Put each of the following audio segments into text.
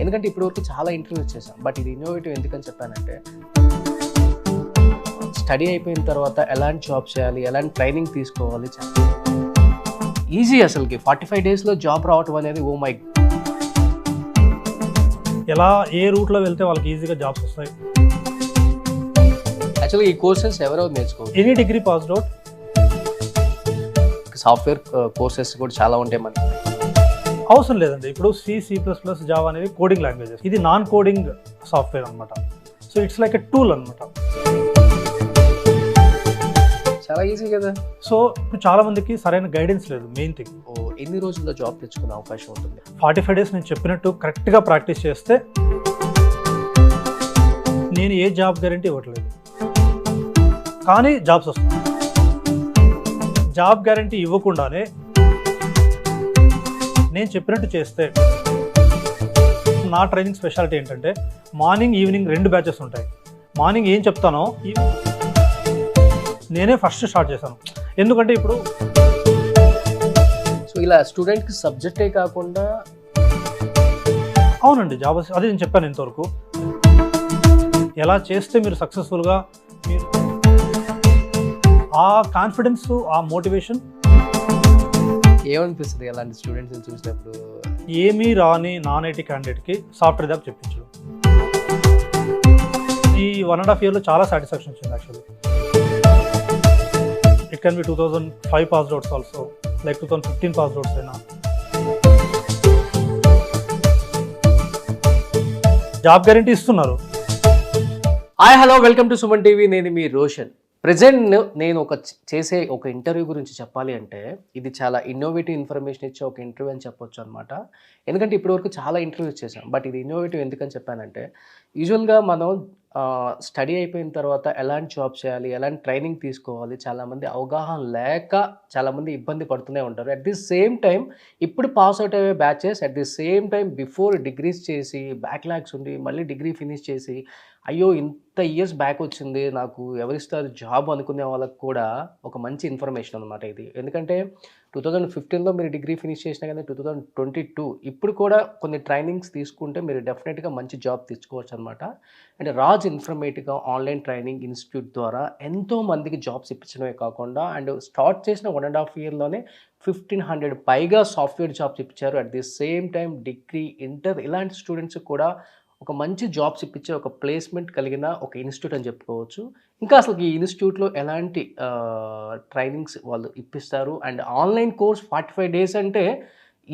ఎందుకంటే ఇప్పటివరకు చాలా ఇంటర్వ్యూస్ చేశాను, బట్ ఇది ఇన్నోవేటివ్ ఎందుకని చెప్పానంటే స్టడీ అయిపోయిన తర్వాత ఎలాంటి జాబ్ చేయాలి, ఎలాంటి ట్రైనింగ్ తీసుకోవాలి, ఈజీ అసలుకి 45 డేస్లో జాబ్ రావటం అనేది ఓ మై. ఎలా ఏ రూట్లో వెళ్తే వాళ్ళకి ఈజీగా జాబ్స్ వస్తాయి. యాక్చువల్గా ఈ కోర్సెస్ ఎవరెవరు నేర్చుకోవాలి? Any degree passed out. Software courses కూడా చాలా ఉంటాయి మనకి. అవసరం లేదండి. ఇప్పుడు C++, జావా అనేవి కోడింగ్ లాంగ్వేజెస్. ఇది నాన్ కోడింగ్ సాఫ్ట్వేర్ అనమాట. So it's like a tool అనమాట. చాలా ఈజీ కదా. సో ఇప్పుడు చాలా మందికి సరైన గైడెన్స్ లేదు. Main thing. ఎన్ని రోజుల్లో జాబ్ తెచ్చుకునే అవకాశం ఉంటుంది? 45 డేస్ నేను చెప్పినట్టు కరెక్ట్గా ప్రాక్టీస్ చేస్తే నేను ఏ జాబ్ గ్యారంటీ ఇవ్వట్లేదు, కానీ జాబ్స్ వస్తాయి. జాబ్ గ్యారంటీ ఇవ్వకుండానే నేను చెప్పినట్టు చేస్తే, నా ట్రైనింగ్ స్పెషాలిటీ ఏంటంటే మార్నింగ్ ఈవినింగ్ 2 బ్యాచెస్ ఉంటాయి. మార్నింగ్ ఏం చెప్తానో నేనే ఫస్ట్ స్టార్ట్ చేశాను. ఎందుకంటే ఇప్పుడు సో ఇలా స్టూడెంట్కి సబ్జెక్టే కాకుండా. అవునండి, జాబ్ అదే నేను చెప్పాను ఇంతవరకు. ఎలా చేస్తే మీరు సక్సెస్ఫుల్గా, మీరు ఆ కాన్ఫిడెన్స్, ఆ మోటివేషన్. ఏమనిపిస్తుంది అలాంటి స్టూడెంట్స్ని చూసినప్పుడు? ఏమీ రాని నాన్ ఐటీ క్యాండిడేట్కి సాఫ్ట్వేర్ జాబ్ చెప్పించడం. ఈ 1.5 yearలో చాలా సాటిస్ఫాక్షన్ వచ్చింది actually. It can be 2005 passed outs also, like 2015 passed outs అయినా. జాబ్ గ్యారంటీ ఇస్తున్నారు. Hi hello, welcome to Suman TV. నేను మీ రోషన్. ప్రజెంట్ నేను చేసే ఒక ఇంటర్వ్యూ గురించి చెప్పాలి అంటే ఇది చాలా ఇన్నోవేటివ్ ఇన్ఫర్మేషన్ ఇచ్చే ఒక ఇంటర్వ్యూ అని చెప్పొచ్చు అనమాట. ఎందుకంటే ఇప్పటివరకు చాలా ఇంటర్వ్యూస్ చేశాం, బట్ ఇది ఇన్నోవేటివ్ ఎందుకని చెప్పానంటే యూజువల్గా మనం స్టడీ అయిపోయిన తర్వాత ఎలాంటి జాబ్ చేయాలి, ఎలాంటి ట్రైనింగ్ తీసుకోవాలి, చాలామంది అవగాహన లేక చాలామంది ఇబ్బంది పడుతూనే ఉంటారు. అట్ ది సేమ్ టైం ఇప్పుడు పాస్ అవుట్ అయ్యే batches at the same time before degrees చేసి బ్యాక్లాగ్స్ ఉండి మళ్ళీ డిగ్రీ ఫినిష్ చేసి అయ్యో ఇంత ఇయర్స్ బ్యాక్ వచ్చింది నాకు ఎవరిస్తారు జాబ్ అనుకునే వాళ్ళకి కూడా ఒక మంచి ఇన్ఫర్మేషన్ అనమాట ఇది. ఎందుకంటే 2015లో మీరు డిగ్రీ ఫినిష్ చేసినా కానీ 2022 ఇప్పుడు కూడా కొన్ని ట్రైనింగ్స్ తీసుకుంటే మీరు డెఫినెట్గా మంచి జాబ్ తెచ్చుకోవచ్చు అనమాట. అండ్ రాజ్ ఇన్ఫర్మేటివ్గా ఆన్లైన్ ట్రైనింగ్ ఇన్స్టిట్యూట్ ద్వారా ఎంతో మందికి జాబ్స్ ఇప్పించడమే కాకుండా అండ్ స్టార్ట్ చేసిన 1.5 yearలోనే 1500 పైగా సాఫ్ట్వేర్ జాబ్స్ ఇప్పించారు. At the same time degree, inter ఇలాంటి స్టూడెంట్స్ కూడా ఒక మంచి జాబ్స్ ఇప్పించే ఒక ప్లేస్మెంట్ కలిగిన ఒక ఇన్స్టిట్యూట్ అని చెప్పుకోవచ్చు. ఇంకా అసలు ఈ ఇన్స్టిట్యూట్లో ఎలాంటి ట్రైనింగ్స్ వాళ్ళు ఇప్పిస్తారు అండ్ ఆన్లైన్ కోర్స్ 45 డేస్ అంటే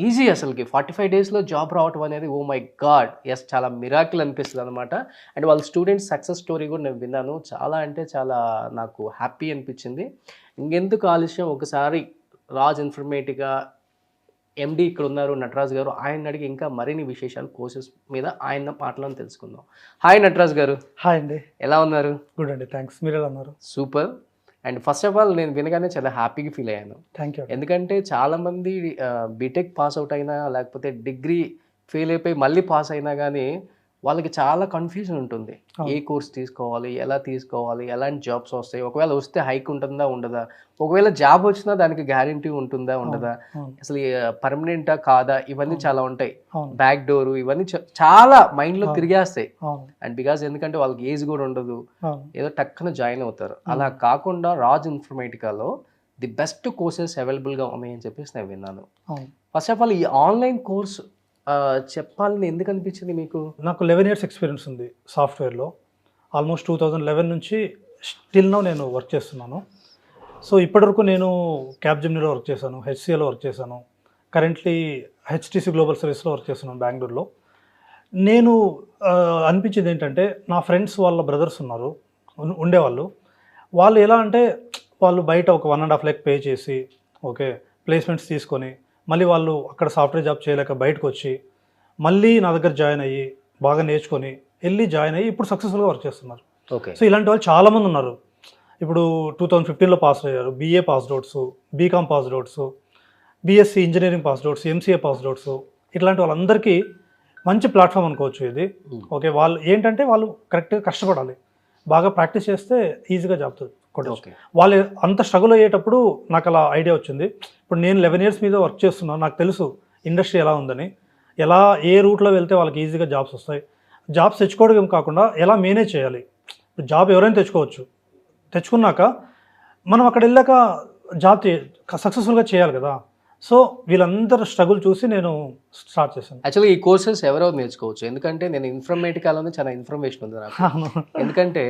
ఈజీ అసలుకి 45 డేస్లో జాబ్ రావటం అనేది ఓ మై గాడ్, ఎస్ చాలా మిరాకిల్ అనిపిస్తుంది అనమాట. అండ్ వాళ్ళ స్టూడెంట్స్ సక్సెస్ స్టోరీ కూడా నేను విన్నాను. చాలా అంటే చాలా నాకు హ్యాపీ అనిపించింది. ఇంకెందుకు ఆలస్యం, ఒకసారి రాజ్ ఇన్ఫర్మేటివ్గా ఎండి ఇక్కడ ఉన్నారు నటరాజ్ గారు, ఆయన అడిగి ఇంకా మరిన్ని విశేషాలు కోర్సెస్ మీద ఆయన మాటలను తెలుసుకుందాం. హాయ్ నటరాజ్ గారు. హాయ్ అండి. ఎలా ఉన్నారు? గుడ్ అండి, థ్యాంక్స్. మీరు ఎలా ఉన్నారు? Super. And first of all నేను వినగానే చాలా హ్యాపీగా ఫీల్ అయ్యాను. Thank you. ఎందుకంటే చాలామంది బీటెక్ పాస్ అవుట్ అయినా లేకపోతే డిగ్రీ ఫెయిల్ అయిపోయి మళ్ళీ పాస్ అయినా కానీ వాళ్ళకి చాలా కన్ఫ్యూజన్ ఉంటుంది. ఏ కోర్స్ తీసుకోవాలి, ఎలా తీసుకోవాలి, ఎలాంటి జాబ్స్ వస్తాయి, ఒకవేళ వస్తే హైక్ ఉంటుందా ఉండదా, ఒకవేళ జాబ్ వచ్చినా దానికి గ్యారంటీ ఉంటుందా ఉండదా, అసలు పర్మనెంటా కాదా, ఇవన్నీ చాలా ఉంటాయి. బ్యాక్ డోర్ ఇవన్నీ చాలా మైండ్లో తిరిగేస్తాయి. అండ్ బికాజ్ ఎందుకంటే వాళ్ళకి ఏజ్ కూడా ఉండదు, ఏదో టక్కున జాయిన్ అవుతారు. అలా కాకుండా రాజ్ ఇన్ఫర్మేటికాలో ది బెస్ట్ కోర్సెస్ అవైలబుల్గా ఉన్నాయని చెప్పేసి నేను విన్నాను. ఫస్ట్ ఆఫ్ ఆల్ ఈ ఆన్లైన్ కోర్స్ చెప్పాలని ఎందుకు అనిపించింది మీకు? నాకు 11 years ఎక్స్పీరియన్స్ ఉంది సాఫ్ట్వేర్లో. ఆల్మోస్ట్ 2011 నుంచి స్టిల్ నౌ నేను వర్క్ చేస్తున్నాను. సో ఇప్పటివరకు నేను క్యాప్జెమినీలో వర్క్ చేశాను, హెచ్సిఎల్లో వర్క్ చేశాను, కరెంట్లీ హెచ్టిసి గ్లోబల్ సర్వీస్లో వర్క్ చేస్తున్నాను బెంగళూరులో. నేను అనిపించింది ఏంటంటే నా ఫ్రెండ్స్ వాళ్ళ బ్రదర్స్ ఉన్నారు, ఉండేవాళ్ళు. వాళ్ళు ఎలా అంటే వాళ్ళు బయట ఒక 1.5 lakh పే చేసి ఓకే ప్లేస్మెంట్స్ తీసుకొని మళ్ళీ వాళ్ళు అక్కడ సాఫ్ట్వేర్ జాబ్ చేయలేక బయటకు వచ్చి మళ్ళీ నా దగ్గర జాయిన్ అయ్యి బాగా నేర్చుకొని వెళ్ళి జాయిన్ అయ్యి ఇప్పుడు సక్సెస్ఫుల్గా వర్క్ చేస్తున్నారు. ఓకే. సో ఇలాంటి వాళ్ళు చాలామంది ఉన్నారు. ఇప్పుడు 2015లో పాస్ అయ్యారు, BA passed outs, BCom passed outs, BSc engineering passed outs, MCA passed outs, ఇట్లాంటి వాళ్ళందరికీ మంచి ప్లాట్ఫామ్ అనుకోవచ్చు ఇది. ఓకే, వాళ్ళు ఏంటంటే వాళ్ళు కరెక్ట్గా కష్టపడాలి, బాగా ప్రాక్టీస్ చేస్తే ఈజీగా జాబ్ కొట్టచ్చు. వాళ్ళు అంత స్ట్రగుల్ అయ్యేటప్పుడు నాకు అలా ఐడియా వచ్చింది. ఇప్పుడు నేను 11 years మీద వర్క్ చేస్తున్నాను, నాకు తెలుసు ఇండస్ట్రీ ఎలా ఉందని. ఎలా ఏ రూట్లో వెళ్తే వాళ్ళకి ఈజీగా జాబ్స్ వస్తాయి, జాబ్స్ తెచ్చుకోవడం కాకుండా ఎలా మేనేజ్ చేయాలి. ఇప్పుడు జాబ్ ఎవరైనా తెచ్చుకోవచ్చు, తెచ్చుకున్నాక మనం అక్కడ వెళ్ళాక జాబ్ సక్సెస్ఫుల్గా చేయాలి కదా. సో వీళ్ళందరూ స్ట్రగుల్ చూసి నేను స్టార్ట్ చేశాను. యాక్చువల్గా ఈ కోర్సెస్ ఎవరెవరు నేర్చుకోవచ్చు? ఎందుకంటే నేను ఇన్ఫర్మేటికాలోనే చాలా ఇన్ఫర్మేషన్ ఉంది నాకు. ఎందుకంటే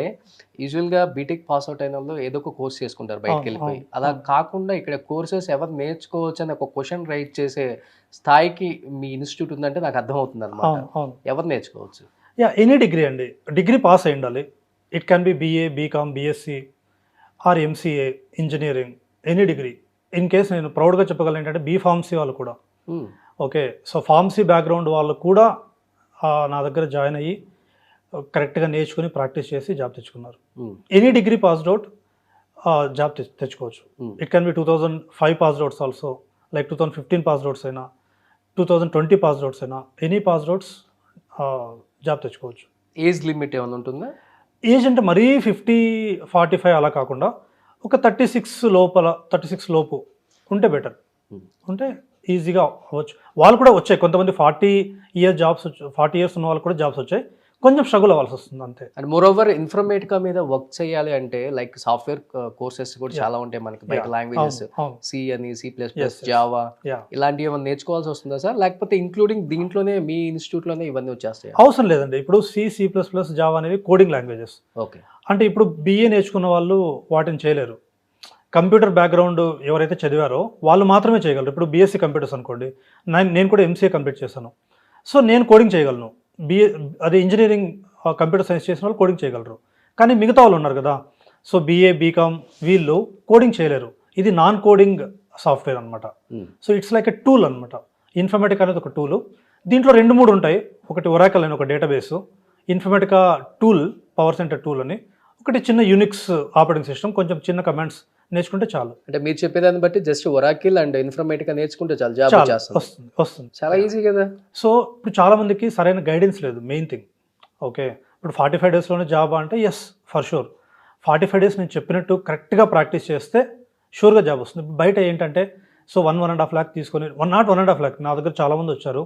యూజువల్గా బీటెక్ పాస్ అవుట్ అయిన వాళ్ళు ఏదో ఒక కోర్స్ చేసుకుంటారు బయటకు వెళ్ళిపోయి. అలా కాకుండా ఇక్కడ కోర్సెస్ ఎవరు నేర్చుకోవచ్చు అని ఒక క్వశ్చన్ రైట్ చేసే స్థాయికి మీ ఇన్స్టిట్యూట్ ఉందంటే నాకు అర్థమవుతుంది అనమాట. ఎవరు నేర్చుకోవచ్చు? ఎనీ డిగ్రీ అండి, డిగ్రీ పాస్ అయి ఉండాలి. It can be BA, BCom, BSc or MCA, engineering, any degree. In case నేను ప్రౌడ్గా చెప్పగలను ఏంటంటే B.Pharmacy వాళ్ళు కూడా, ఓకే, సో ఫార్మసీ బ్యాక్గ్రౌండ్ వాళ్ళు కూడా నా దగ్గర జాయిన్ అయ్యి కరెక్ట్గా నేర్చుకుని ప్రాక్టీస్ చేసి జాబ్ తెచ్చుకున్నారు. Any degree passed out job తెచ్చుకోవచ్చు. It can be 2005 passed outs also, like 2015 passed outs అయినా, 2020 పాస్డ్ అవుట్స్ అయినా, ఎనీ పాస్డ్ అవుట్స్ జాబ్ తెచ్చుకోవచ్చు. ఏజ్ లిమిట్ ఏమైనా ఉంటుందా? ఏజ్ అంటే మరీ 50-45 అలా కాకుండా ఒక 36 లోపు ఉంటే బెటర్. ఉంటే ఈజీగా అవ్వచ్చు. వాళ్ళు కూడా వచ్చాయి, కొంతమంది 40 ఇయర్స్ ఉన్న వాళ్ళు కూడా జాబ్స్ వచ్చాయి. కొంచెం స్ట్రగుల్ అవ్వాల్సి వస్తుంది అంతే. అండ్ మోర్ ఓవర్ ఇన్ఫర్మేటికా మీద వర్క్ చేయాలి అంటే లైక్ సాఫ్ట్వేర్ కోర్సెస్ కూడా చాలా ఉంటాయి మనకి బయట, లాంగ్వేజెస్ C అని, C++, జావా ఇలాంటివి ఏమైనా నేర్చుకోవాల్సి వస్తుందా సార్? లేకపోతే ఇంక్లూడింగ్ దీంట్లోనే మీ ఇన్స్టిట్యూట్లోనే ఇవన్నీ వచ్చేస్తాయి? అవసరం లేదండి. ఇప్పుడు C++, జావా అనేవి కోడింగ్ లాంగ్వేజెస్. ఓకే, అంటే ఇప్పుడు BA నేర్చుకున్న వాళ్ళు వాటిని చేయలేరు. కంప్యూటర్ బ్యాక్గ్రౌండ్ ఎవరైతే చదివారో వాళ్ళు మాత్రమే చేయగలరు. ఇప్పుడు BSc కంప్యూటర్స్ అనుకోండి, నేను కూడా MCA కంప్లీట్ చేశాను. సో నేను కోడింగ్ చేయగలను. అదే ఇంజనీరింగ్ కంప్యూటర్ సైన్స్ చేసిన వాళ్ళు కోడింగ్ చేయగలరు. కానీ మిగతా వాళ్ళు ఉన్నారు కదా, సో BA, BCom వీళ్ళు కోడింగ్ చేయలేరు. ఇది నాన్ కోడింగ్ సాఫ్ట్వేర్ అనమాట. So it's like a tool అనమాట. ఇన్ఫర్మేటికా అనేది ఒక టూల్. దీంట్లో 2-3 ఉంటాయి. ఒకటి ఒరాకల్ అని ఒక database, Informatica tool, power centre tool అని, ఒకటి చిన్న యూనిక్స్ ఆపరేటింగ్ సిస్టమ్, కొంచెం చిన్న కమాండ్స్ నేర్చుకుంటే చాలు. అంటే మీరు చెప్పేదాన్ని బట్టి జస్ట్ ఒరాకిల్ అండ్ ఇన్ఫర్మేటికా నేర్చుకుంటే చాలు, జాబ్ వస్తుంది. చాలా ఈజీ కదా. సో ఇప్పుడు చాలా మందికి సరైన గైడెన్స్ లేదు, మెయిన్ థింగ్. ఓకే, ఇప్పుడు 45 డేస్లోనే జాబ్ అంటే ఎస్, ఫర్ షూర్. 45 డేస్ నేను చెప్పినట్టు కరెక్ట్గా ప్రాక్టీస్ చేస్తే షూర్గా జాబ్ వస్తుంది. బయట ఏంటంటే సో 1.5 lakh తీసుకొని, 1.5 lakh, నా దగ్గర చాలామంది వచ్చారు,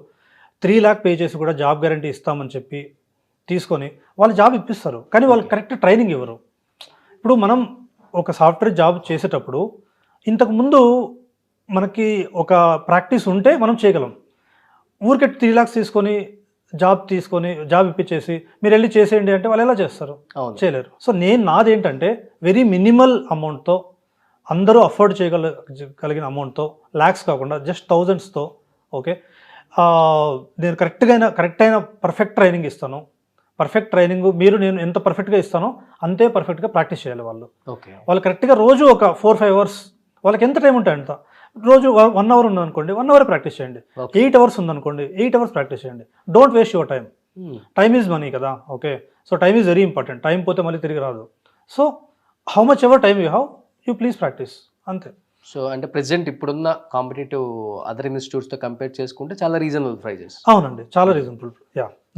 3 lakh పే చేసి కూడా జాబ్ గ్యారంటీ ఇస్తామని చెప్పి తీసుకొని వాళ్ళు జాబ్ ఇప్పిస్తారు. కానీ వాళ్ళు కరెక్ట్ ట్రైనింగ్ ఇవ్వరు. ఇప్పుడు మనం ఒక సాఫ్ట్వేర్ జాబ్ చేసేటప్పుడు ఇంతకుముందు మనకి ఒక ప్రాక్టీస్ ఉంటే మనం చేయగలం. ఊరికే 3 lakhs తీసుకొని జాబ్ ఇప్పించేసి మీరు వెళ్ళి చేసేయండి అంటే వాళ్ళు ఎలా చేస్తారు? చేయలేరు. సో నాదేంటంటే వెరీ మినిమల్ అమౌంట్తో, అందరూ అఫోర్డ్ చేయగలిగిన అమౌంట్తో, ల్యాక్స్ కాకుండా జస్ట్ థౌజండ్స్తో, ఓకే, నేను కరెక్ట్ అయిన పర్ఫెక్ట్ ట్రైనింగ్ ఇస్తాను. పర్ఫెక్ట్ ట్రైనింగ్ నేను ఎంత పర్ఫెక్ట్గా ఇస్తానో అంతే పర్ఫెక్ట్గా ప్రాక్టీస్ చేయాలి వాళ్ళు. వాళ్ళు కరెక్ట్గా రోజు ఒక 4-5 hours, వాళ్ళకి ఎంత టైం ఉంటే అంత, రోజు 1 hour ఉందనుకోండి, 1 hour ప్రాక్టీస్ చేయండి. 8 hours ఉందనుకోండి, 8 hours ప్రాక్టీస్ చేయండి. Don't waste your time. Time is money కదా. Okay, so time is very important. Time పోతే మళ్ళీ తిరిగి రాదు. So how much ever time you have, you please practice, అంతే. సో అంటే ప్రెసెంట్ ఇప్పుడున్న కాంపిటేటివ్ అదర్ ఇన్స్టిట్యూట్స్తో కంపేర్ చేసుకుంటే చాలా రీజనబుల్ ప్రైజెస్. అవునండి, చాలా రీజనబుల్.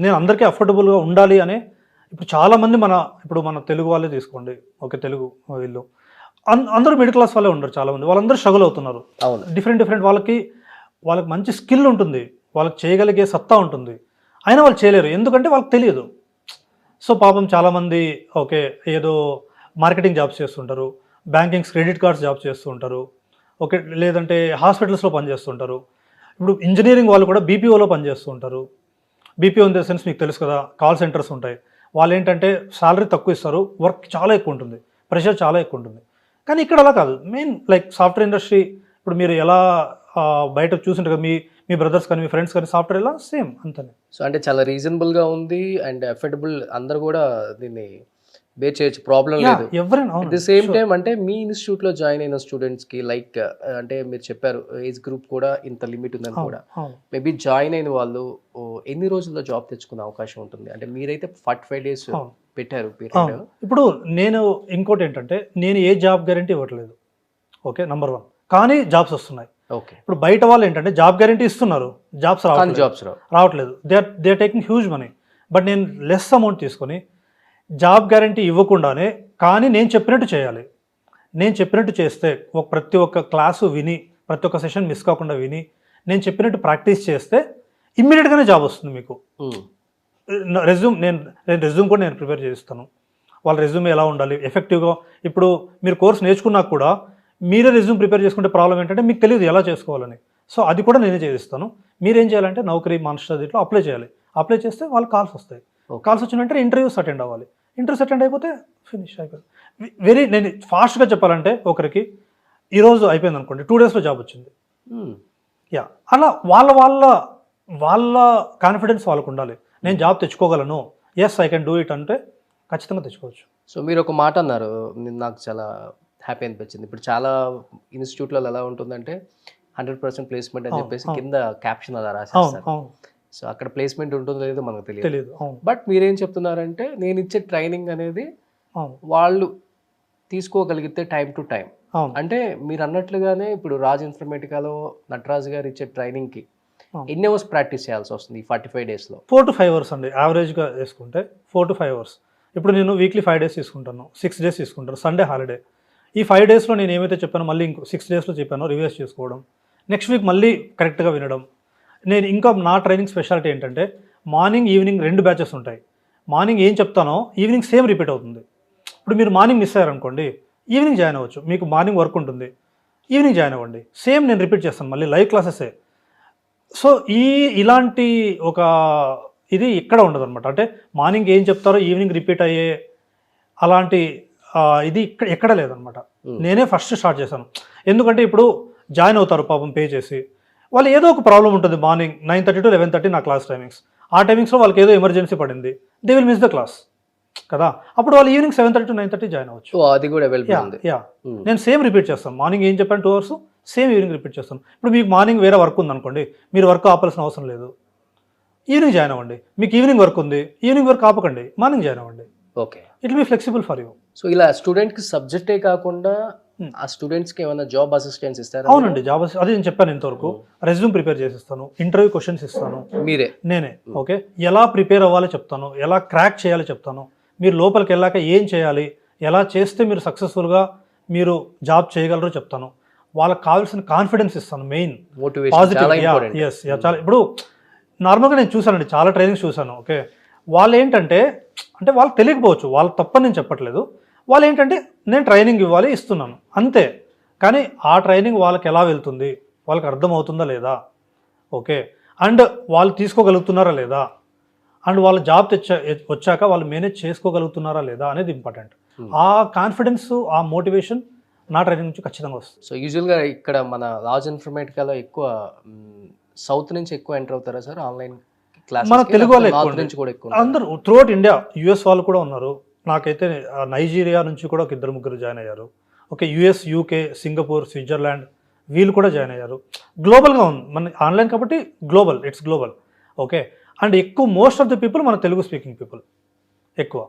నేను అందరికీ అఫోర్డబుల్గా ఉండాలి అని, ఇప్పుడు చాలామంది ఇప్పుడు మన తెలుగు వాళ్ళే తీసుకోండి, ఓకే, తెలుగు వీళ్ళు అందరూ మిడిల్ క్లాస్ వాళ్ళే ఉండరు. చాలామంది వాళ్ళందరూ స్ట్రగుల్ అవుతున్నారు. డిఫరెంట్ వాళ్ళకి మంచి స్కిల్ ఉంటుంది, వాళ్ళకి చేయగలిగే సత్తా ఉంటుంది, అయినా వాళ్ళు చేయలేరు. ఎందుకంటే వాళ్ళకి తెలియదు. సో పాపం చాలామంది ఓకే ఏదో మార్కెటింగ్ జాబ్స్ చేస్తుంటారు, బ్యాంకింగ్స్, క్రెడిట్ కార్డ్స్ జాబ్స్ చేస్తూ ఉంటారు, ఓకే, లేదంటే హాస్పిటల్స్లో పనిచేస్తుంటారు. ఇప్పుడు ఇంజనీరింగ్ వాళ్ళు కూడా BPOలో పనిచేస్తూ ఉంటారు. BPO ఇన్ ద సెన్స్ మీకు తెలుసు కదా, కాల్ సెంటర్స్ ఉంటాయి. వాళ్ళు ఏంటంటే శాలరీ తక్కువ ఇస్తారు, వర్క్ చాలా ఎక్కువ ఉంటుంది, ప్రెషర్ చాలా ఎక్కువ ఉంటుంది. కానీ ఇక్కడ అలా కాదు. మెయిన్ లైక్ సాఫ్ట్వేర్ ఇండస్ట్రీ, ఇప్పుడు మీరు ఎలా బయట చూసింటారు కదా, మీ బ్రదర్స్ కానీ మీ ఫ్రెండ్స్ కానీ సాఫ్ట్వేర్ ఎలా సేమ్ అంతే. సో అంటే చాలా రీజనబుల్గా ఉంది అండ్ అఫోర్డబుల్, అందరు కూడా దీన్ని బేర్ చేయొచ్చు, ప్రాబ్లం లేదు ఎవరైనా. అట్ ది సేమ్ టైం అంటే మీ ఇన్స్టిట్యూట్లో జాయిన్ అయిన స్టూడెంట్స్కి లైక్ అంటే మీరు చెప్పారు ఏజ్ గ్రూప్ కూడా ఇంత లిమిట్ ఉందని కూడా, మేబీ జాయిన్ అయిన వాళ్ళు ఎన్ని రోజుల్లో జాబ్ తెచ్చుకునే అవకాశం ఉంటుంది? అంటే మీరైతే 45 days పెట్టారు పీరియడ్. ఇప్పుడు నేను ఇంకోటి ఏంటంటే నేను ఏ జాబ్ గ్యారంటీ ఇవ్వట్లేదు, ఓకే, నంబర్ 1. కానీ జాబ్స్ వస్తున్నాయి. ఓకే, ఇప్పుడు బయట వాళ్ళు ఏంటంటే జాబ్ గ్యారంటీ ఇస్తున్నారు, జాబ్స్ రావట్లేదు. They are taking huge money. But నేను లెస్ అమౌంట్ తీసుకొని జాబ్ గ్యారంటీ ఇవ్వకుండానే, కానీ నేను చెప్పినట్టు చేయాలి. నేను చెప్పినట్టు చేస్తే ప్రతి ఒక్క క్లాసు విని, ప్రతి ఒక్క సెషన్ మిస్ కాకుండా విని, నేను చెప్పినట్టు ప్రాక్టీస్ చేస్తే ఇమ్మీడియట్గానే జాబ్ వస్తుంది మీకు. నేను రెజ్యూమ్ కూడా నేను ప్రిపేర్ చేస్తాను. వాళ్ళ రెజ్యూమ్ ఎలా ఉండాలి ఎఫెక్టివ్గా. ఇప్పుడు మీరు కోర్స్ నేర్చుకున్నా కూడా మీరే రెజ్యూమ్ ప్రిపేర్ చేసుకుంటే ప్రాబ్లం ఏంటంటే మీకు తెలియదు ఎలా చేసుకోవాలని. సో అది కూడా నేనే చేయిస్తాను. మీరేం చేయాలంటే నౌకరీ మాన్స్టర్ దీంట్లో అప్లై చేయాలి. అప్లై చేస్తే వాళ్ళు కాల్స్ వస్తాయి. కాల్స్ వచ్చిన వెంటనే ఇంటర్వ్యూస్ అటెండ్ అవ్వాలి. ఇంటర్వ్యూస్ అటెండ్ అయిపోతే ఫినిష్ అయిపోయింది. నేను ఫాస్ట్గా చెప్పాలంటే ఒకరికి ఈరోజు అయిపోయింది అనుకోండి, 2 daysలో జాబ్ వచ్చింది. యా, అలా వాళ్ళ కాన్ఫిడెన్స్ వాళ్ళకు ఉండాలి. నేను జాబ్ తెచ్చుకోగలను, yes I can do it అంటే ఖచ్చితంగా తెచ్చుకోవచ్చు. సో మీరు ఒక మాట అన్నారు, నాకు చాలా హ్యాపీ అనిపించింది. ఇప్పుడు చాలా ఇన్స్టిట్యూట్లలో ఎలా ఉంటుందంటే 100% ప్లేస్మెంట్ అని చెప్పేసి కింద క్యాప్షన్ అలా రాసేస్తారు. సో అక్కడ ప్లేస్మెంట్ ఉంటుందో లేదో మనకు తెలియదు. బట్ మీరేం చెప్తున్నారంటే నేను ఇచ్చే ట్రైనింగ్ అనేది వాళ్ళు తీసుకోగలిగితే టైం టు టైం. అంటే మీరు అన్నట్లుగానే ఇప్పుడు రాజ్ ఇన్ఫర్మేటికాలో నటరాజ్ గారు ఇచ్చే ట్రైనింగ్కి ఎన్ని అవర్స్ ప్రాక్టీస్ చేయాల్సి వస్తుంది 45 daysలో? 4 to 5 hours అండి. యావరేజ్గా వేసుకుంటే 4 to 5 hours. ఇప్పుడు నేను వీక్లీ 5 days తీసుకుంటాను, 6 days తీసుకుంటాను, సండే హాలిడే. ఈ 5 daysలో నేను ఏమైతే చెప్పానో మళ్ళీ ఇంకో 6 daysలో చెప్పానో రివైజ్ చేసుకోవడం, నెక్స్ట్ వీక్ మళ్ళీ కరెక్ట్గా వినడం. నేను ఇంకా నా ట్రైనింగ్ స్పెషాలిటీ ఏంటంటే మార్నింగ్ ఈవినింగ్ 2 batches ఉంటాయి. మార్నింగ్ ఏం చెప్తానో ఈవినింగ్ సేమ్ రిపీట్ అవుతుంది. ఇప్పుడు మీరు మార్నింగ్ మిస్ అయ్యారనుకోండి, ఈవినింగ్ జాయిన్ అవ్వచ్చు. మీకు మార్నింగ్ వర్క్ ఉంటుంది, ఈవినింగ్ జాయిన్ అవ్వండి. సేమ్ నేను రిపీట్ చేస్తాను, మళ్ళీ లైవ్ క్లాసెసే. సో ఇలాంటి ఒక ఇది ఇక్కడ ఉండదు అనమాట. అంటే మార్నింగ్ ఏం చెప్తారో ఈవినింగ్ రిపీట్ అయ్యే అలాంటి ఇది ఎక్కడ లేదనమాట. నేనే ఫస్ట్ స్టార్ట్ చేశాను. ఎందుకంటే ఇప్పుడు జాయిన్ అవుతారు పాపం పే చేసి, వాళ్ళు ఏదో ఒక ప్రాబ్లం ఉంటుంది. మార్నింగ్ 9:30 to 11:30 నా క్లాస్ టైమింగ్స్. ఆ టైమింగ్స్లో వాళ్ళకి ఏదో ఎమర్జెన్సీ పడింది, they will miss the class కదా. అప్పుడు వాళ్ళు ఈవినింగ్ 7:30 to 9:30 జాయిన్ అవ్వచ్చు. అది కూడా అవైలబుల్ ఉంది. నేను సేమ్ రిపీట్ చేస్తాను. మార్నింగ్ ఏం చెప్పాను 2 hours, సేమ్ ఈవినింగ్ రిపీట్ చేస్తాను. ఇప్పుడు మీకు మార్నింగ్ వేరే వర్క్ ఉంది అనుకోండి, మీరు వర్క్ ఆపాల్సిన అవసరం లేదు, ఈవినింగ్ జాయిన్ అవ్వండి. మీకు ఈవినింగ్ వర్క్ ఉంది, ఈవినింగ్ వర్క్ ఆపకండి, మార్నింగ్ జాయిన్ అవ్వండి. Okay, it will be flexible for you. So ఇలా స్టూడెంట్కి సబ్జెక్టే కాకుండా ఆ స్టూడెంట్స్కి ఏమైనా జాబ్ అసిస్టెన్స్ ఇస్తారా? అవునండి, జాబ్ అది నేను చెప్పాను ఇంతవరకు. రెజ్యూమ్ ప్రిపేర్ చేసిస్తాను, ఇంటర్వ్యూ క్వశ్చన్స్ ఇస్తాను నేనే. ఓకే, ఎలా ప్రిపేర్ అవ్వాలో చెప్తాను, ఎలా క్రాక్ చేయాలో చెప్తాను. మీరు లోపలికి వెళ్ళాక ఏం చేయాలి, ఎలా చేస్తే మీరు సక్సెస్ఫుల్గా మీరు జాబ్ చేయగలరో చెప్తాను. వాళ్ళకి కావాల్సిన కాన్ఫిడెన్స్ ఇస్తాను, మెయిన్ పాజిటివ్. ఎస్, చాలా. ఇప్పుడు నార్మల్గా నేను చూసానండి, చాలా ట్రైనింగ్స్ చూసాను. ఓకే, వాళ్ళు ఏంటంటే అంటే వాళ్ళకి తెలియకపోవచ్చు, వాళ్ళ తప్పని నేను చెప్పట్లేదు. వాళ్ళు ఏంటంటే నేను ట్రైనింగ్ ఇవ్వాలి, ఇస్తున్నాను అంతే. కానీ ఆ ట్రైనింగ్ వాళ్ళకి ఎలా వెళ్తుంది, వాళ్ళకి అర్థమవుతుందా లేదా, ఓకే, అండ్ వాళ్ళు తీసుకోగలుగుతున్నారా లేదా, అండ్ వాళ్ళ జాబ్ వచ్చాక వాళ్ళు మేనేజ్ చేసుకోగలుగుతున్నారా లేదా అనేది ఇంపార్టెంట్. ఆ కాన్ఫిడెన్స్, ఆ మోటివేషన్ నా ట్రైనింగ్ నుంచి ఖచ్చితంగా వస్తుంది. సో యూజువల్గా ఇక్కడ మన రాజ్ ఇన్ఫర్మేటికాలో ఎక్కువ సౌత్ నుంచి ఎక్కువ ఎంటర్ అవుతారా సార్ ఆన్లైన్ క్లాస్? మన తెలుగు వాళ్ళు ఎక్కువ, అందరూ త్రూఅవుట్ ఇండియా. యుఎస్ వాళ్ళు కూడా ఉన్నారు. నాకైతే నైజీరియా నుంచి కూడా ఒక 2-3 జాయిన్ అయ్యారు. Okay, US, UK, Singapore, Switzerland వీళ్ళు కూడా జాయిన్ అయ్యారు. గ్లోబల్గా ఉంది మన ఆన్లైన్ కాబట్టి, global, it's global. Okay, and ఎక్కువ మోస్ట్ ఆఫ్ ద పీపుల్ మన తెలుగు స్పీకింగ్ పీపుల్ ఎక్కువ.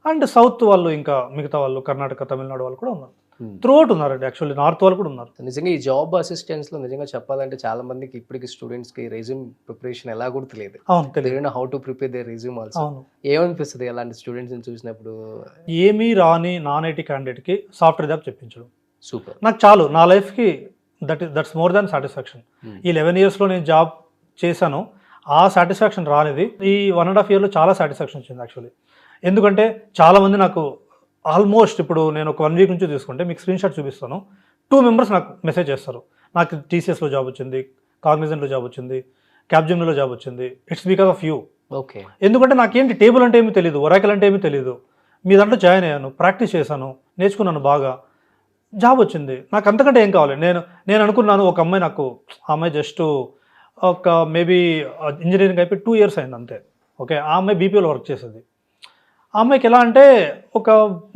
అండ్ సౌత్ వాళ్ళు, ఇంకా మిగతా వాళ్ళు కర్ణాటక, తమిళనాడు వాళ్ళు కూడా ఉన్నారు. త్రూఅవుట్ ఉన్నారండి. యాక్చువల్లీ నార్త్ వాళ్ళు కూడా ఉన్నారు. నిజంగా ఈ జాబ్ అసిస్టెన్స్లో నిజంగా చెప్పాలంటే చాలా మందికి ఇప్పటికి స్టూడెంట్స్కి రెజ్యూమ్ ప్రిపరేషన్ ఎలా కూడా తెలియదు. తెలియదు how to prepare the resume also. ఏమనిపిస్తుంది అలాంటి స్టూడెంట్స్ని చూసినప్పుడు? ఏమీ రాని నాన్ ఐటీ క్యాండిడేట్కి సాఫ్ట్వేర్ జాబ్ చెప్పించడం సూపర్. నాకు చాలు, నా లైఫ్కి దట్స్ మోర్ దాన్ సాటిస్ఫాక్షన్. ఈ 11 yearsలో నేను జాబ్ చేశాను, ఆ సాటిస్ఫాక్షన్ రానిది ఈ 1.5 yearలో చాలా సాటిస్ఫాక్షన్ వచ్చింది యాక్చువల్లీ. ఎందుకంటే చాలామంది నాకు ఆల్మోస్ట్, ఇప్పుడు నేను ఒక 1 week నుంచి తీసుకుంటే మీకు స్క్రీన్ షాట్ చూపిస్తాను, 2 members నాకు మెసేజ్ చేస్తారు, నాకు టీసీఎస్లో జాబ్ వచ్చింది, కాగ్నిజెంట్లో జాబ్ వచ్చింది, క్యాప్జెమినీలో జాబ్ వచ్చింది, it's because of you. Okay, ఎందుకంటే నాకేంటి టేబుల్ అంటే ఏమీ తెలియదు, ఒరాకిల్ అంటే ఏమీ తెలియదు, మీ దాంట్లో జాయిన్ అయ్యాను, ప్రాక్టీస్ చేశాను, నేర్చుకున్నాను బాగా, జాబ్ వచ్చింది. నాకు అంతకంటే ఏం కావాలి? నేను అనుకున్నాను, ఒక అమ్మాయి నాకు, ఆ అమ్మాయి జస్ట్ ఒక మేబీ ఇంజనీరింగ్ అయిపోయి 2 years అయింది అంతే. ఓకే, ఆ అమ్మాయి బీపీఓలో వర్క్ చేసేది. ఆ అమ్మాయికి ఎలా అంటే ఒక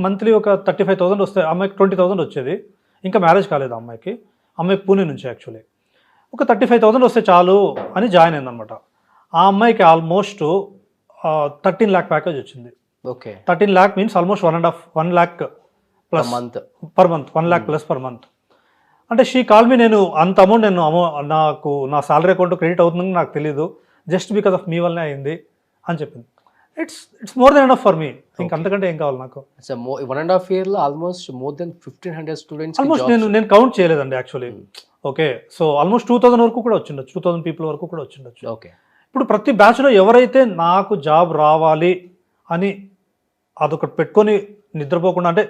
మంత్లీ ఒక 35,000 వస్తాయి, అమ్మాయికి 20,000 వచ్చేది. ఇంకా మ్యారేజ్ కాలేదు ఆ అమ్మాయికి. అమ్మాయి పూణే నుంచి యాక్చువల్లీ. ఒక 35,000 వస్తే చాలు అని జాయిన్ అయిందనమాట. ఆ అమ్మాయికి ఆల్మోస్ట్ 13 lakh ప్యాకేజ్ వచ్చింది. Okay, 13 lakh means almost 1 lakh plus per month, 1 lakh plus per month. అంటే షీ కాల్ మీ, నేను అంత అమౌంట్ నాకు నా సాలరీ అకౌంట్ క్రెడిట్ అవుతుందని నాకు తెలియదు, జస్ట్ బికాస్ ఆఫ్ మీ వల్లనే అయింది అని చెప్పింది. It's more than enough for me. ఇంకా అంతకంటే ఏం కావాలి నాకు? 1.5 yearలో almost more than 1,500 students. Almost నేను కౌంట్ చేయలేదండి యాక్చువల్లీ. ఓకే, సో ఆల్మోస్ట్ 2,000 వరకు కూడా వచ్చిండొచ్చు, 2,000 people వరకు కూడా వచ్చిండొచ్చు. ఓకే, ఇప్పుడు ప్రతి బ్యాచ్లో ఎవరైతే నాకు జాబ్ రావాలి అని అదొకటి పెట్టుకొని నిద్రపోకుండా అంటే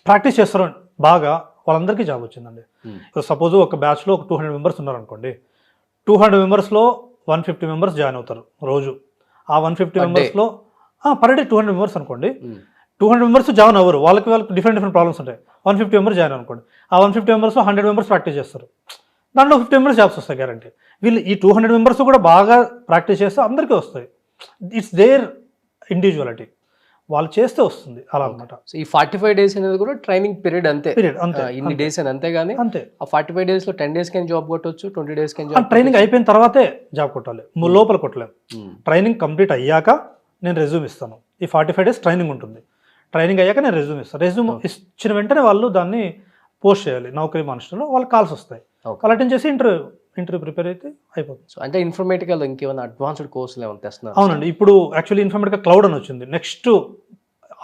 ప్రాక్టీస్ చేస్తారో బాగా, వాళ్ళందరికీ జాబ్ వచ్చిందండి. సపోజ్ ఒక బ్యాచ్లో ఒక 200 మెంబర్స్ ఉన్నారనుకోండి, 200 మెంబర్స్లో 150 మెంబర్స్ జాయిన్ అవుతారు రోజు. ఆ 150 మెంబర్స్లో పర్ డే 200 మెంబర్స్ అనుకోండి, 200 మెంబర్స్ జాయిన్ అవ్వరు, వాళ్ళకి డిఫరెంట్ ప్రాబ్లమ్స్ ఉంటాయి. 150 మెంబర్స్ జాయిన్ అనుకోండి, ఆ 150 మెంబర్స్లో 100 మెంబర్స్ ప్రాక్టీస్ చేస్తారు, దాంట్లో 50 మెంబర్స్ జాబ్స్ వస్తాయి గ్యారంటీ. వీళ్ళు ఈ 200 మెంబర్స్ కూడా బాగా ప్రాక్టీస్ చేస్తే అందరికీ వస్తాయి. ఇట్స్ దేర్ ఇండివిజువాలిటీ, వాళ్ళు చేస్తే వస్తుంది అలా అనమాట. సో ఈ 45 days అనేది కూడా ట్రైనింగ్ పీరియడ్ అంతే, అంతే ఇన్ని డేస్ అని అంతే. కానీ అంతే ఆ 45 days లో 10 days కి జాబ్ కొట్టొచ్చు, 20 days కి జాబ్. ట్రైనింగ్ అయిపోయిన తర్వాతే జాబ్ కొట్టాలి, లోపల కొట్టలేము. ట్రైనింగ్ కంప్లీట్ అయ్యాక నేను రెజ్యూమ్ ఇస్తాను. ఈ 45 days ట్రైనింగ్ ఉంటుంది. ట్రైనింగ్ అయ్యాక నేను రెజ్యూమ్ ఇస్తాను. రెజ్యూమ్ ఇచ్చిన వెంటనే వాళ్ళు దాన్ని పోస్ట్ చేయాలి నౌకరీ మానిస్టర్లో, వాళ్ళకి కాల్స్ వస్తాయి. వాళ్ళు అటెండ్ చేసి ఇంటర్వ్యూ ప్రిపేర్ అయితే అయిపోతుంది. సో అంటే ఇన్ఫర్మేటికల్ ఇంకేమైనా అడ్వాన్స్డ్ కోర్సులు ఏమైనా తెస్తున్నారు? అవునండి, ఇప్పుడు యాక్చువల్లీ ఇన్ఫర్మేటికా క్లౌడ్ అని వచ్చింది. నెక్స్ట్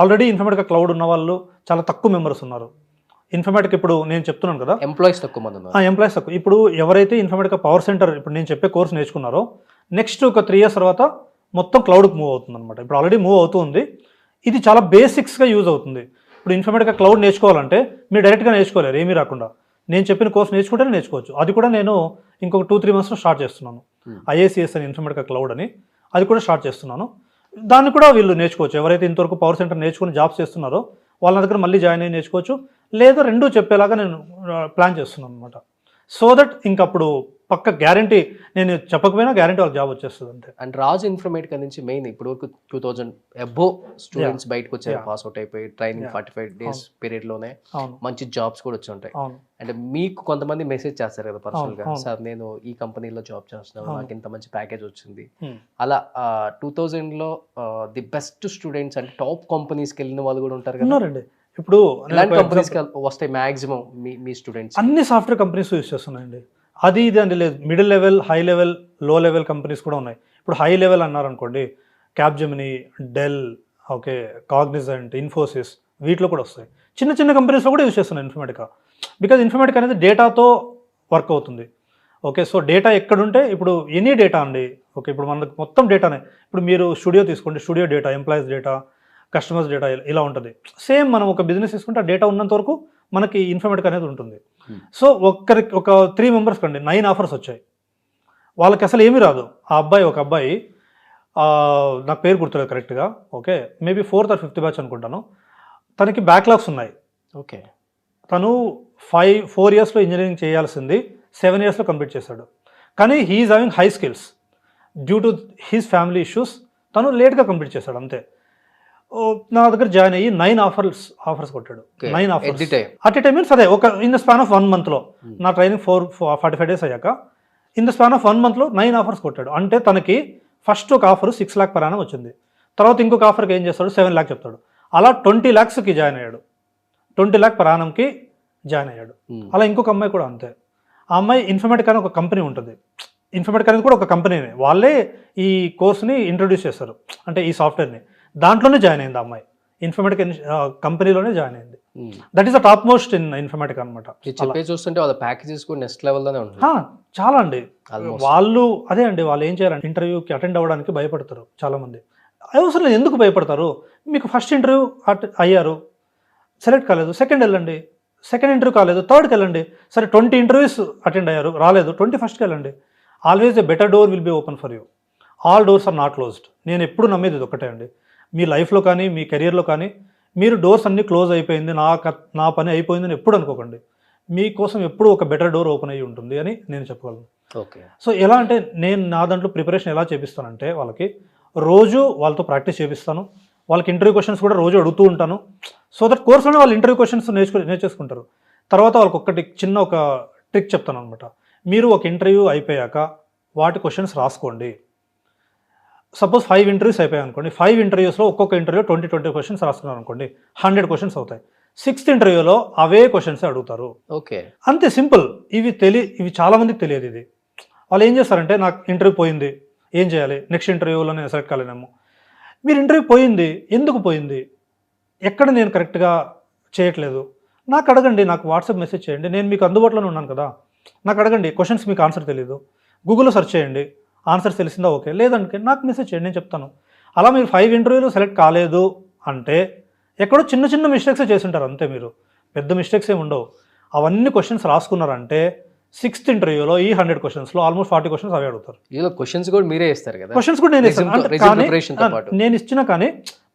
ఆల్రెడీ ఇన్ఫర్మేటికా క్లౌడ్ ఉన్న వాళ్ళు చాలా తక్కువ మెంబర్స్ ఉన్నారు. ఇన్ఫర్మేటిక్ ఇప్పుడు నేను చెప్తున్నాను కదా, ఎంప్లాయీస్ తక్కువ మంది ఉన్నారు. ఎంప్లాయీస్ తక్కువ. ఇప్పుడు ఎవరైతే ఇన్ఫర్మేటికా పవర్ సెంటర్ ఇప్పుడు నేను చెప్పే కోర్స్ నేర్చుకున్నారో, నెక్స్ట్ ఒక 3 years తర్వాత మొత్తం క్లౌడ్కి మూవ్ అవుతుంది అనమాట. ఇప్పుడు ఆల్రెడీ మూవ్ అవుతుంది. ఇది చాలా బేసిక్స్గా యూజ్ అవుతుంది. ఇప్పుడు ఇన్ఫర్మేటికా క్లౌడ్ నేర్చుకోవాలంటే మీరు డైరెక్ట్గా నేర్చుకోలేరు, ఏమీ రాకుండా. నేను చెప్పిన కోర్స్ నేర్చుకుంటేనే నేర్చుకోవచ్చు. అది కూడా నేను ఇంకొక 2-3 monthsలో స్టార్ట్ చేస్తున్నాను. IACS అని ఇన్ఫర్మేటికా క్లౌడ్ అని, అది కూడా స్టార్ట్ చేస్తున్నాను. దాన్ని కూడా వీళ్ళు నేర్చుకోవచ్చు. ఎవరైతే ఇంతవరకు పవర్ సెంటర్ నేర్చుకుని జాబ్స్ చేస్తున్నారో వాళ్ళ దగ్గర మళ్ళీ జాయిన్ అయ్యి నేర్చుకోవచ్చు. లేదా రెండూ చెప్పేలాగా నేను ప్లాన్ చేస్తున్నాను అనమాట. సో దట్ ఇంకప్పుడు పక్క గ్యారంటీ, నేను చెప్పకపోయినా గ్యారంటీ వాళ్ళకి జాబ్ వచ్చేస్తుంది అంతే. అండ్ రాజు ఇన్ఫర్మేటికా నుంచి మెయిన్ ఇప్పుడు వరకు 2000 అబోవ్ స్టూడెంట్స్ బయటకు వచ్చారు, పాస్ అవుట్ అయిపోయి ట్రైనింగ్ 45 days పీరియడ్లోనే మంచి జాబ్స్ కూడా వచ్చి ఉంటాయి. అంటే మీకు కొంతమంది మెసేజ్ చేస్తారు కదా పర్సనల్గా, సార్ నేను ఈ కంపెనీలో జాబ్ చేస్తున్నాను, నాకు ఇంత మంచి ప్యాకేజ్ వచ్చింది. అలా 2000లో ది బెస్ట్ స్టూడెంట్స్ అంటే టాప్ కంపెనీస్కి వెళ్ళిన వాళ్ళు కూడా ఉంటారు కదా. ఇప్పుడు ఇలాంటి కంపెనీస్కి వస్తాయి మ్యాక్సిమం మీ స్టూడెంట్స్? అన్ని సాఫ్ట్వేర్ కంపెనీస్ యూజ్ చేస్తున్నాయండి. అది ఇది అంటే లేదు, middle level, high level, low level companies కూడా ఉన్నాయి. ఇప్పుడు హై లెవెల్ అన్నారనుకోండి, Capgemini, Dell, okay, Cognizant, Infosys, వీటిలో కూడా వస్తాయి. చిన్న చిన్న కంపెనీస్లో కూడా యూజ్ చేస్తున్నాయి ఇన్ఫర్మేటికా. బికాజ్ ఇన్ఫర్మేటికా అనేది డేటాతో వర్క్ అవుతుంది. ఓకే, సో డేటా ఎక్కడుంటే ఇప్పుడు ఎనీ డేటా అండి. ఓకే, ఇప్పుడు మనకు మొత్తం డేటానే. ఇప్పుడు మీరు స్టూడియో తీసుకోండి, studio data, employees data, customers data ఇలా ఉంటుంది. సేమ్ మనం ఒక బిజినెస్ తీసుకుంటే ఆ డేటా ఉన్నంత వరకు మనకి ఇన్ఫర్మేటికా అనేది ఉంటుంది. సో ఒక 3 members కండి 9 offers వచ్చాయి. వాళ్ళకి అసలు ఏమీ రాదు. ఒక అబ్బాయి నాకు పేరు గుర్తులేదు కరెక్ట్గా, okay, maybe 4th or 5th batch అనుకుంటాను. తనకి బ్యాక్లాగ్స్ ఉన్నాయి. ఓకే, తను 4 yearsలో ఇంజనీరింగ్ చేయాల్సింది 7 yearsలో కంప్లీట్ చేశాడు. కానీ he's having high skills. Due to his family issues తను లేట్గా కంప్లీట్ చేశాడు అంతే. నా దగ్గర జాయిన్ అయ్యి 9 offers కొట్టాడు. 9 offers at a time means అదే ఒక ఇన్ ద స్పాన్ ఆఫ్ 1 monthలో. నా ట్రైనింగ్ 45 days అయ్యాక in the span of 1 monthలో 9 offers కొట్టాడు. అంటే తనకి ఫస్ట్ ఒక ఆఫర్ 6 lakh per annum వచ్చింది. తర్వాత ఇంకొక ఆఫర్కి ఏం చేస్తాడు, 7 lakh చెప్తాడు. అలా 20 lakhsకి జాయిన్ అయ్యాడు. 20 lakh per annumకి జాయిన్ అయ్యాడు. అలా ఇంకొక అమ్మాయి కూడా అంతే. ఆ అమ్మాయి ఇన్ఫర్మేటికా అని ఒక కంపెనీ ఉంటుంది. ఇన్ఫర్మేటికా అనేది కూడా ఒక కంపెనీనే, వాళ్ళే ఈ కోర్స్ని ఇంట్రొడ్యూస్ చేస్తారు, అంటే ఈ సాఫ్ట్వేర్ని. దాంట్లోనే జాయిన్ అయింది ఆ అమ్మాయి, ఇన్ఫర్మేటికా కంపెనీలోనే జాయిన్ అయింది. That is the top most in Informatica అనమాట. చూస్తుంటే వాళ్ళ ప్యాకేజెస్ కూడా నెక్స్ట్ లెవెల్లోనే ఉంటుంది. చాలా అండి. వాళ్ళు అదే అండి, వాళ్ళు ఏం చేయాలంటే ఇంటర్వ్యూకి అటెండ్ అవ్వడానికి భయపడతారు చాలామంది. అవసరం లేదు, ఎందుకు భయపడతారు? మీకు ఫస్ట్ ఇంటర్వ్యూ అయ్యారు, సెలెక్ట్ కాలేదు, సెకండ్ వెళ్ళండి. సెకండ్ ఇంటర్వ్యూ కాలేదు, థర్డ్కి వెళ్ళండి. సరే 20 interviews అటెండ్ అయ్యారు, రాలేదు, 21st వెళ్ళండి. Always a better door will be open for you. All doors are not closed. నేను ఎప్పుడు నమ్మేది ఇది ఒకటే అండి, మీ లైఫ్లో కానీ మీ కెరియర్లో కానీ మీరు డోర్స్ అన్నీ క్లోజ్ అయిపోయింది, నా పని అయిపోయిందని ఎప్పుడు అనుకోకండి. మీకోసం ఎప్పుడు ఒక బెటర్ డోర్ ఓపెన్ అయ్యి ఉంటుంది అని నేను చెప్పగలను. ఓకే, సో ఎలా అంటే నేను నా దాంట్లో ప్రిపరేషన్ ఎలా చేపిస్తానంటే వాళ్ళకి రోజు వాళ్ళతో ప్రాక్టీస్ చేపిస్తాను. వాళ్ళకి ఇంటర్వ్యూ క్వశ్చన్స్ కూడా రోజు అడుగుతూ ఉంటాను. సో దట్ కోర్స్లోనే వాళ్ళు ఇంటర్వ్యూ క్వశ్చన్స్ నేర్చేసుకుంటారు. తర్వాత వాళ్ళకి ఒకటి చిన్న ఒక ట్రిక్ చెప్తాను అనమాట. మీరు ఒక ఇంటర్వ్యూ అయిపోయాక వాటి క్వశ్చన్స్ రాసుకోండి. సపోజ్ 5 interviews అయిపోయాయి అనుకోండి, 5 interviewsలో ఒక్కొక్క ఇంటర్వ్యూ 20 questions రాసుకున్నారు అనుకోండి, 100 questions అవుతాయి. 6th interviewలో అవే క్వశ్చన్స్ అడుగుతారు. ఓకే, అంతే సింపుల్. ఇవి చాలామందికి తెలియదు. ఇది వాళ్ళు ఏం చేస్తారంటే, నాకు ఇంటర్వ్యూ పోయింది, ఏం చేయాలి, నెక్స్ట్ ఇంటర్వ్యూలో నేను సెలెక్ట్ కాలేనేమో. మీరు ఇంటర్వ్యూ పోయింది, ఎందుకు పోయింది, ఎక్కడ నేను కరెక్ట్గా చేయట్లేదు, నాకు అడగండి, నాకు వాట్సాప్ మెసేజ్ చేయండి, నేను మీకు అందుబాటులోనే ఉన్నాను కదా, నాకు అడగండి. క్వశ్చన్స్ మీకు ఆన్సర్ తెలియదు, గూగుల్లో సెర్చ్ చేయండి, ఆన్సర్స్ తెలిసిందా ఓకే, లేదంటే నాకు మెసేజ్ చేయండి, నేను చెప్తాను. అలా మీరు 5 ఇంటర్వ్యూలు సెలెక్ట్ కాలేదు అంటే ఎక్కడో చిన్న చిన్న మిస్టేక్సే చేసి ఉంటారు అంతే, మీరు పెద్ద మిస్టేక్స్ ఏమి ఉండవు. అవన్నీ క్వశ్చన్స్ రాసుకున్నారంటే 6th ఇంటర్వ్యూలో ఈ 100 క్వశ్చన్స్లో ఆల్మోస్ట్ 40 క్వశ్చన్స్ అవే అడుగుతారు. ఇలా క్వశ్చన్స్ కూడా మీరే ఇస్తారు కదా, క్వశ్చన్స్ కూడా నేను ఇస్తాను అంటే, కానీ నేను ఇచ్చినా కానీ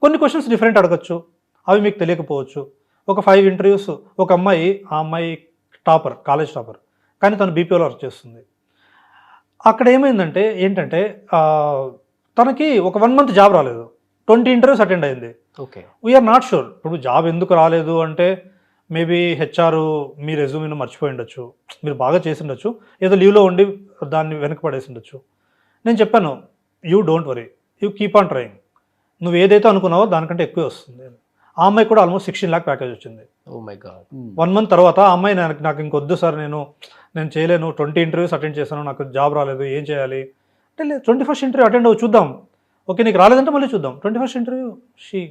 కొన్ని క్వశ్చన్స్ డిఫరెంట్ అడగచ్చు, అవి మీకు తెలియకపోవచ్చు. ఒక 5 ఇంటర్వ్యూస్, ఒక అమ్మాయి, ఆ అమ్మాయి టాపర్, కాలేజ్ టాపర్, కానీ తను బీపీఓలో వర్క్ చేస్తుంది. అక్కడ ఏమైందంటే ఏంటంటే తనకి ఒక 1 మంత్ జాబ్ రాలేదు, 20 ఇంటర్వ్యూస్ అటెండ్ అయింది. ఓకే, వీఆర్ నాట్ షూర్ ఇప్పుడు జాబ్ ఎందుకు రాలేదు అంటే మేబీ హెచ్ఆర్ మీ రెజ్యూమ్ని మర్చిపోయి ఉండొచ్చు, మీరు బాగా చేసి ఉండొచ్చు, ఏదో లీవ్లో ఉండి దాన్ని వెనక పడేసి ఉండొచ్చు. నేను చెప్పాను, you don't worry, you keep on trying, నువ్వు ఏదైతే అనుకున్నావో దానికంటే ఎక్కువే వస్తుంది. ఆ అమ్మాయి కూడా ఆల్మోస్ట్ 16 lakh ప్యాకేజ్ వచ్చింది. Oh my God. 1 మంత్ తర్వాత ఆ అమ్మాయి నాకు ఇంకొద్దు సార్, నేను చేయలేను, 20 ఇంటర్వ్యూస్ అటెండ్ చేశాను, నాకు జాబ్ రాలేదు, ఏం చేయాలి అంటే, లేదు 21st ఇంటర్వ్యూ అటెండ్ అవ్వు, చూద్దాం, ఓకే నీకు రాలేదంటే మళ్ళీ చూద్దాం. 21st interview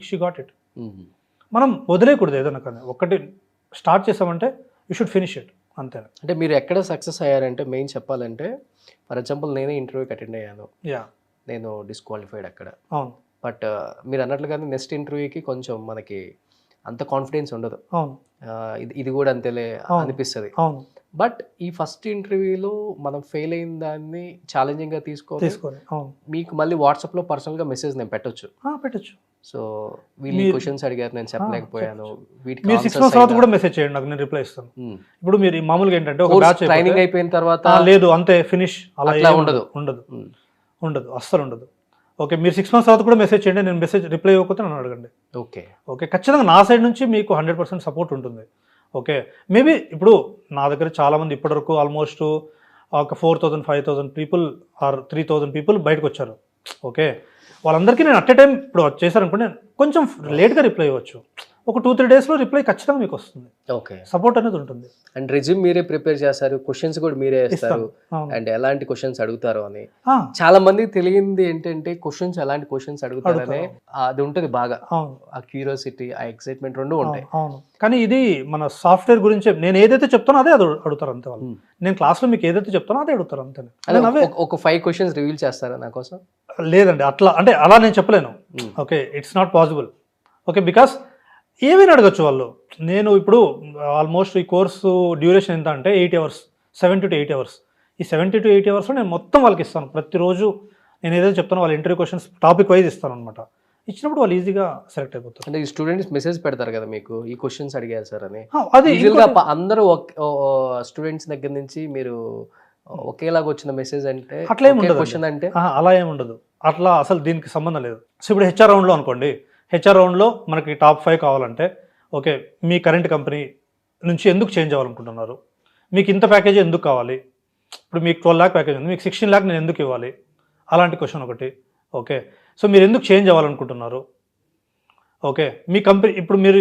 she got it. మనం వదిలేయకూడదు ఏదైనా, కానీ ఒక్కటి స్టార్ట్ చేసామంటే యూ షుడ్ ఫినిష్ ఇట్, అంతే. అంటే మీరు ఎక్కడ సక్సెస్ అయ్యారంటే మెయిన్ చెప్పాలంటే, ఫర్ ఎగ్జాంపుల్ నేనే ఇంటర్వ్యూకి అటెండ్ అయ్యాను, నేను డిస్క్వాలిఫైడ్ అక్కడ. అవును. బట్ మీరు అన్నట్లుగానే నెక్స్ట్ ఇంటర్వ్యూకి కొంచెం మనకి అంత కాన్ఫిడెన్స్ ఉండదు. అవును. ఇది కూడా అంతేలే అనిపిస్తుంది. అవును. బట్ ఈ ఫస్ట్ ఇంటర్వ్యూలో మనం ఫెయిల్ అయిన దాన్ని ఛాలెంజింగ్గా తీసుకొని మీకు మళ్ళీ వాట్సాప్లో పర్సనల్గా మెసేజ్ నేను పెట్టొచ్చు. సో వీళ్ళు క్వశ్చన్స్ అడిగారు, నేను చెప్పలేకపోయాను, మీరు 6 months తర్వాత కూడా మెసేజ్ చేయండి నాకు, నేను రిప్లై ఇస్తాను. ఇప్పుడు మీరు మామూలుగా ఏంటంటే ఒక బ్యాచ్ ట్రైనింగ్ అయిపోయిన తర్వాత లేదు అంతే ఫినిష్, అలా ఉండదు, అస్సలు ఉండదు. ఓకే, మీరు 6 months తర్వాత కూడా మెసేజ్ చేయండి, నేను మెసేజ్ రిప్లై ఇవ్వకపోతే నన్ను అడగండి. ఓకే, ఖచ్చితంగా నా సైడ్ నుంచి మీకు 100% సపోర్ట్ ఉంటుంది. ఓకే, మేబీ ఇప్పుడు నా దగ్గర చాలామంది ఇప్పటివరకు ఆల్మోస్ట్ ఒక 4,000 5,000 పీపుల్ ఆర్ 3,000 పీపుల్ బయటకు వచ్చారు. ఓకే, వాళ్ళందరికీ నేను అట్ ఏ టైం ఇప్పుడు చేశారనుకోండి, కొంచెం లేట్గా రిప్లై ఇవ్వచ్చు, ఒక 2-3 daysలో రిప్లై ఖచ్చితంగా మీకు వస్తుంది. ఓకే, సపోర్ట్ అనేది ఉంటుంది. అండ్ రెజ్యూమ్ మీరే ప్రిపేర్ చేస్తారు, క్వశ్చన్స్ కూడా మీరే ఇస్తారు, అండ్ ఎలాంటి క్వశ్చన్స్ అడుగుతారు అని చాలా మంది తెలియంది ఏంటంటే, క్వశ్చన్స్ ఎలాంటి క్వశ్చన్స్ అడుగుతారనే అది ఉంటుంది బాగా, ఆ క్యూరియాసిటీ, ఆ ఎక్సైట్మెంట్ రెండు ఉంటాయి. అవును, కానీ ఇది మన సాఫ్ట్వేర్ గురించి నేను ఏదైతే చెప్తానో అదే అడుగుతారు అంతే వాళ్ళు. నేను క్లాస్లో మీకు ఏదైతే చెప్తానో అదే అడుగుతారు అంతే. ఒక 5 questions రివీల్ చేస్తారా నా కోసం? లేదండి, అలా నేను చెప్పలేను. Okay, it's not possible. Okay, because ఏమైనా అడగచ్చు వాళ్ళు. నేను ఇప్పుడు ఆల్మోస్ట్ ఈ కోర్సు డ్యూరేషన్ ఎంత అంటే 8 hours, 70 to 8 hours. ఈ 70 to 8 hours నేను మొత్తం వాళ్ళకి ఇస్తాను. ప్రతిరోజు నేను ఏదైతే చెప్తానో వాళ్ళ ఇంటర్వ్యూ క్వశ్చన్స్ టాపిక్ వైజ్ ఇస్తాను అనమాట. ఇచ్చినప్పుడు వాళ్ళు ఈజీగా సెలెక్ట్ అయిపోతారు. అంటే ఈ స్టూడెంట్స్ మెసేజ్ పెడతారు కదా మీకు, ఈ క్వశ్చన్స్ అడిగారు సార్ అని. అది అందరూ స్టూడెంట్స్ దగ్గర నుంచి మీరు ఒకేలాగా వచ్చిన మెసేజ్ అంటే అట్లా ఏమి ఉండదు. క్వశ్చన్ అంటే అలా ఏమి ఉండదు, అట్లా అసలు దీనికి సంబంధం లేదు. సో ఇప్పుడు హెచ్ఆర్ రౌండ్లో అనుకోండి, హెచ్ఆర్ రౌండ్లో మనకి టాప్ 5 కావాలంటే, ఓకే మీ కరెంట్ కంపెనీ నుంచి ఎందుకు చేంజ్ అవ్వాలనుకుంటున్నారు, మీకు ఇంత ప్యాకేజ్ ఎందుకు కావాలి, ఇప్పుడు మీకు 12 lakh ప్యాకేజ్ ఉంది, మీకు 16 lakh నేను ఎందుకు ఇవ్వాలి, అలాంటి క్వశ్చన్ ఒకటి. ఓకే, సో మీరు ఎందుకు చేంజ్ అవ్వాలనుకుంటున్నారు, ఓకే మీ కంపెనీ ఇప్పుడు మీరు